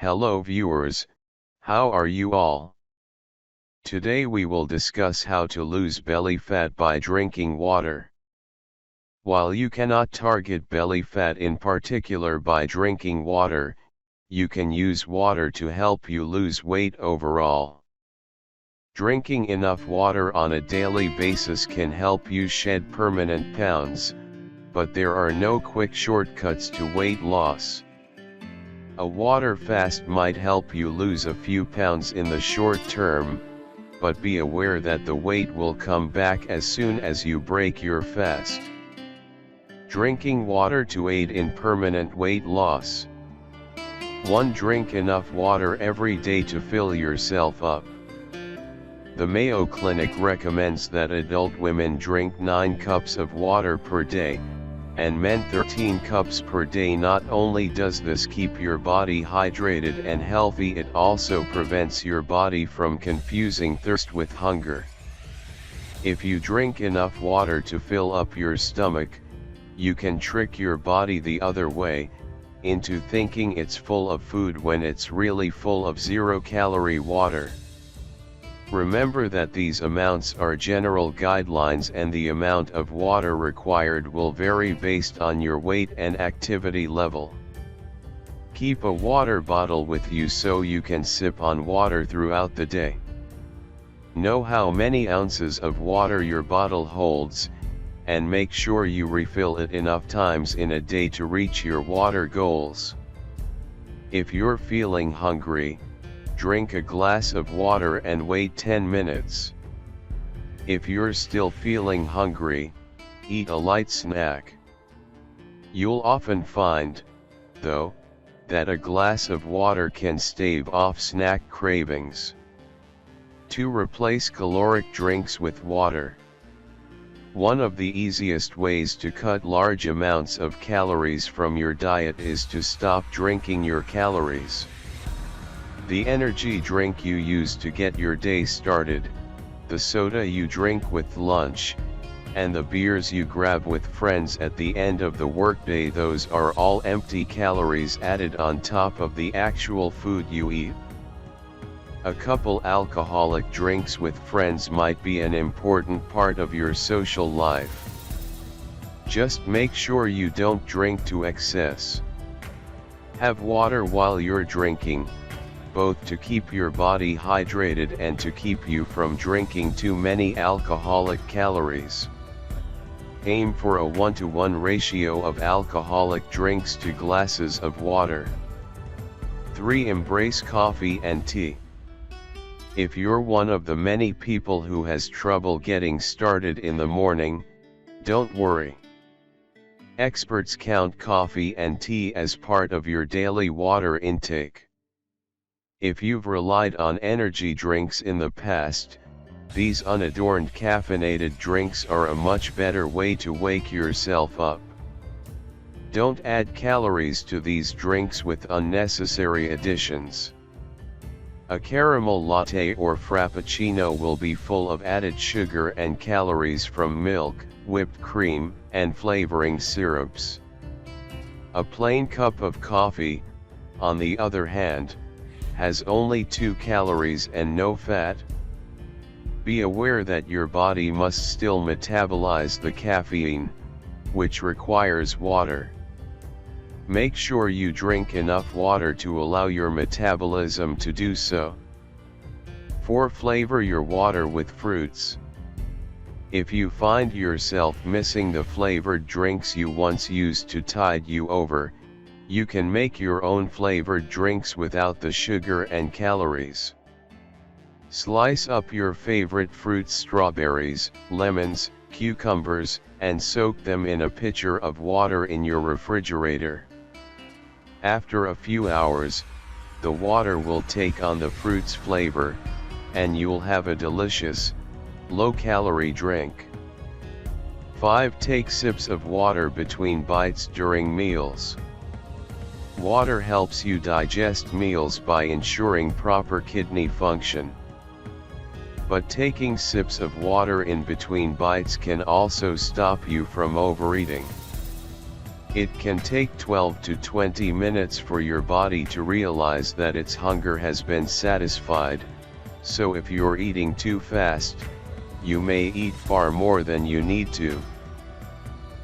Hello viewers, how are you all? Today we will discuss how to lose belly fat by drinking water. While you cannot target belly fat in particular by drinking water, you can use water to help you lose weight overall. Drinking enough water on a daily basis can help you shed permanent pounds, but there are no quick shortcuts to weight loss. A water fast might help you lose a few pounds in the short term, but be aware that the weight will come back as soon as you break your fast. Drinking water to aid in permanent weight loss. 1. Drink enough water every day to fill yourself up. The Mayo Clinic recommends that adult women drink 9 cups of water per day, and men 13 cups per day. Not only does this keep your body hydrated and healthy, it also prevents your body from confusing thirst with hunger. If you drink enough water to fill up your stomach, you can trick your body the other way, into thinking it's full of food when it's really full of zero-calorie water. Remember that these amounts are general guidelines and the amount of water required will vary based on your weight and activity level. Keep a water bottle with you so you can sip on water throughout the day. Know how many ounces of water your bottle holds, and make sure you refill it enough times in a day to reach your water goals. If you're feeling hungry, drink a glass of water and wait 10 minutes. If you're still feeling hungry, eat a light snack. You'll often find, though, that a glass of water can stave off snack cravings. 2. Replace caloric drinks with water. One of the easiest ways to cut large amounts of calories from your diet is to stop drinking your calories. The energy drink you use to get your day started, the soda you drink with lunch, and the beers you grab with friends at the end of the workday, those are all empty calories added on top of the actual food you eat. A couple alcoholic drinks with friends might be an important part of your social life. Just make sure you don't drink to excess. Have water while you're drinking, both to keep your body hydrated and to keep you from drinking too many alcoholic calories. Aim for a 1-to-1 ratio of alcoholic drinks to glasses of water. 3. Embrace coffee and tea. If you're one of the many people who has trouble getting started in the morning, don't worry. Experts count coffee and tea as part of your daily water intake. If you've relied on energy drinks in the past, these unadorned caffeinated drinks are a much better way to wake yourself up. Don't add calories to these drinks with unnecessary additions. A caramel latte or frappuccino will be full of added sugar and calories from milk, whipped cream, and flavoring syrups. A plain cup of coffee, on the other hand, has only 2 calories and no fat. Be aware that your body must still metabolize the caffeine, which requires water. Make sure you drink enough water to allow your metabolism to do so. 4. Flavor your water with fruits. If you find yourself missing the flavored drinks you once used to tide you over, you can make your own flavored drinks without the sugar and calories. Slice up your favorite fruits, strawberries, lemons, cucumbers, and soak them in a pitcher of water in your refrigerator. After a few hours, the water will take on the fruit's flavor, and you'll have a delicious, low-calorie drink. 5. Take sips of water between bites during meals. Water helps you digest meals by ensuring proper kidney function. But taking sips of water in between bites can also stop you from overeating. It can take 12 to 20 minutes for your body to realize that its hunger has been satisfied, so if you're eating too fast, you may eat far more than you need to.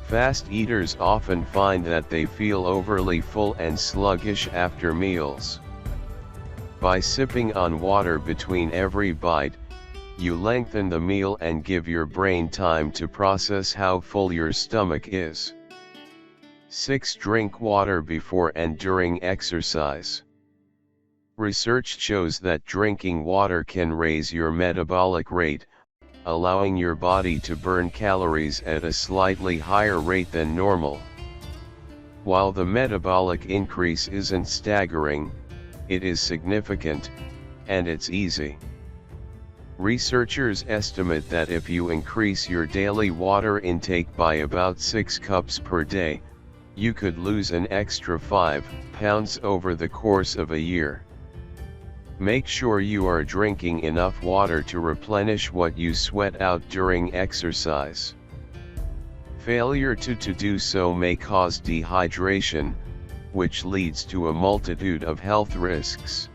Fast eaters often find that they feel overly full and sluggish after meals. By sipping on water between every bite, you lengthen the meal and give your brain time to process how full your stomach is. 6. Drink water before and during exercise. Research shows that drinking water can raise your metabolic rate, allowing your body to burn calories at a slightly higher rate than normal. While the metabolic increase isn't staggering, it is significant, and it's easy. Researchers estimate that if you increase your daily water intake by about 6 cups per day, you could lose an extra 5 pounds over the course of a year. Make sure you are drinking enough water to replenish what you sweat out during exercise. Failure to do so may cause dehydration, which leads to a multitude of health risks.